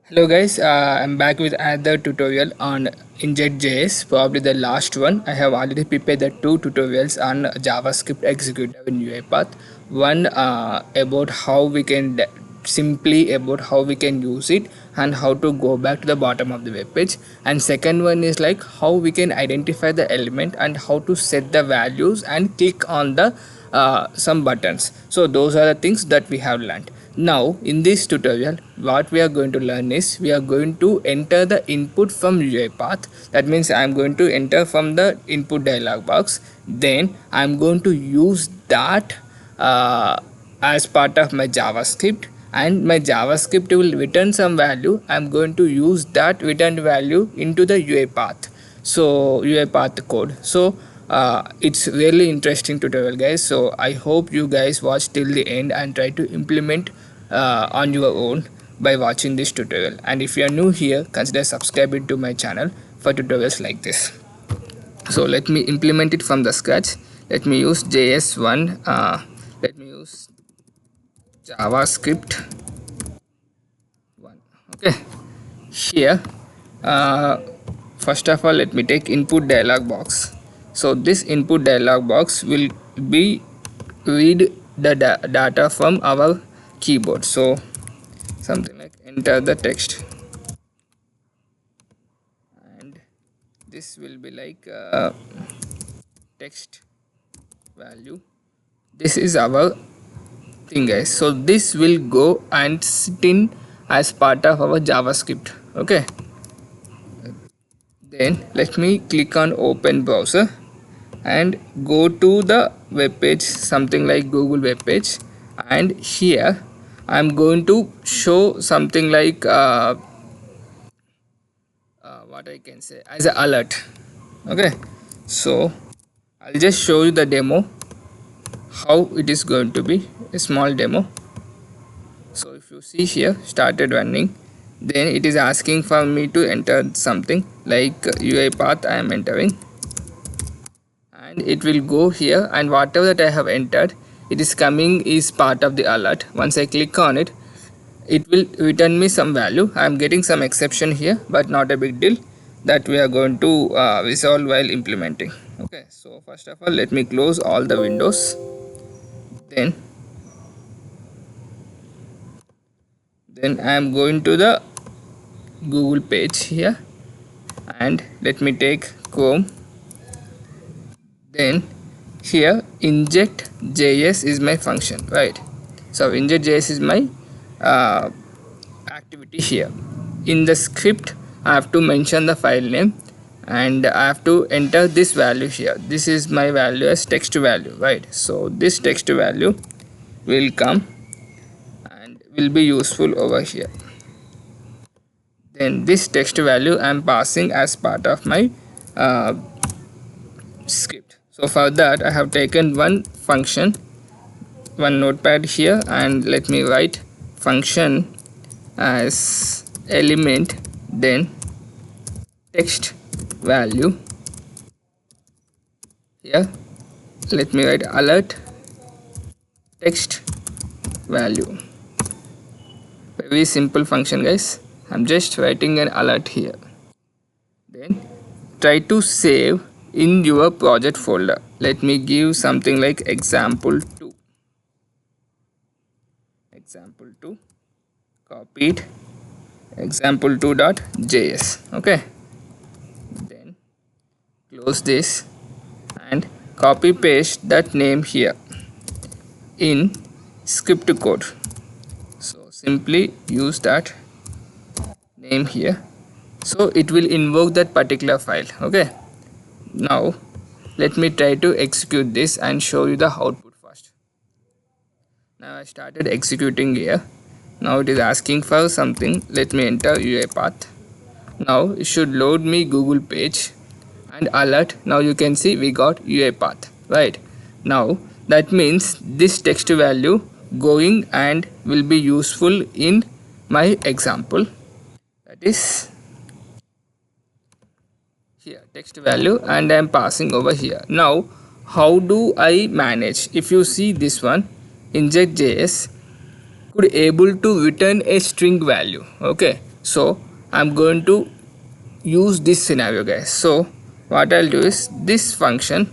Hello guys, I'm back with another tutorial on InjectJS, probably the last one. I have already prepared the two tutorials on JavaScript executor in UiPath. One about how we can simply about how we can use it and how to go back to the bottom of the web page, and second one is like how we can identify the element and how to set the values and click on the some buttons. So those are the things that we have learned. Now in this tutorial what we are going to learn is we are going to enter the input from UiPath. That means I am going to enter from the input dialog box, then I am going to use that as part of my JavaScript, and my JavaScript will return some value. I am going to use that returned value into the UiPath, so UiPath code. So it's really interesting tutorial guys, so I hope you guys watch till the end and try to implement on your own by watching this tutorial. And if you are new here, consider subscribing to my channel for tutorials like this. So let me implement it from the scratch. Let me use js1, let me use javascript 1. Okay, here first of all let me take input dialog box. So this input dialog box will be read the data from our keyboard. So something like enter the text, and this will be like text value. This is our thing guys, so this will go and sit in as part of our JavaScript. Okay, then let me click on open browser and go to the web page, something like Google web page, and here I'm going to show something like what I can say as an alert. Okay, so I'll just show you the demo how it is going to be, a small demo. So if you see here started running, then it is asking for me to enter something like UiPath I am entering, and it will go here, and whatever that I have entered, it is coming is part of the alert. Once I click on it, it will return me some value. I am getting some exception here, but not a big deal, that we are going to resolve while implementing. Okay, so first of all let me close all the windows, then I am going to the Google page here, and let me take Chrome. Then here InjectJS is my function, right? So InjectJS is my activity here. In the script I have to mention the file name, and I have to enter this value here. This is my value as text value, right? So this text value will come and will be useful over here. Then this text value I am passing as part of my script. So for that I have taken one function, one notepad here, and let me write function as element, then text value. Here let me write alert text value. Very simple function guys, I'm just writing an alert here. Then try to save in your project folder. Let me give something like example2, copy it, example2.js. okay, then close this and copy paste that name here in script code. So simply use that name here, so it will invoke that particular file. Okay, now let me try to execute this and show you the output first. Now I started executing here. Now it is asking for something. Let me enter UiPath. Now it should load me Google page and alert. Now you can see we got UiPath, right? Now that means this text value going and will be useful in my example, that is here text value, and I am passing over here. Now how do I manage? If you see this one, InjectJS could able to return a string value. Okay, So I'm going to use this scenario, guys. So what I'll do is, this function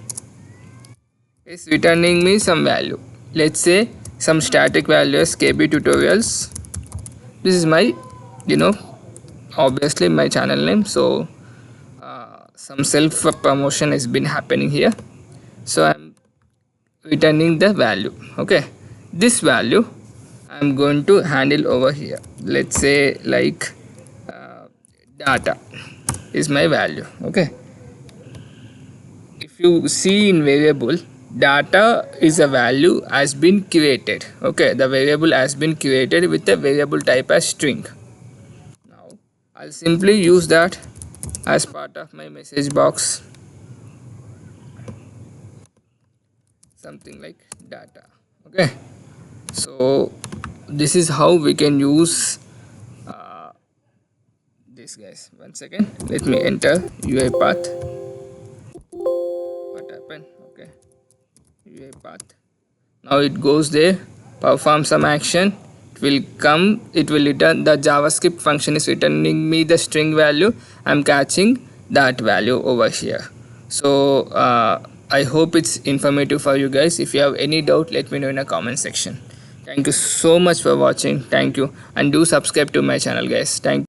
is returning me some value. Let's say some static values, kbtutorials. This is my, you know, obviously my channel name. So some self promotion has been happening here. So I'm returning the value. Okay, this value I'm going to handle over here. Let's say like data is my value. Okay, if you see in variable, data is a value has been created. Okay, the variable has been created with a variable type as string. Now I'll simply use that as part of my message box, something like data. Okay, so this is how we can use this, guys. One second, let me enter uipath. What happened? Okay, uipath. Now it goes there, perform some action, it will come, it will return, the javascript function is returning me the string value. I'm catching that value over here. So I hope it's informative for you guys. If you have any doubt, let me know in a comment section. Thank you so much for watching. Thank you, and do subscribe to my channel, guys. Thank you.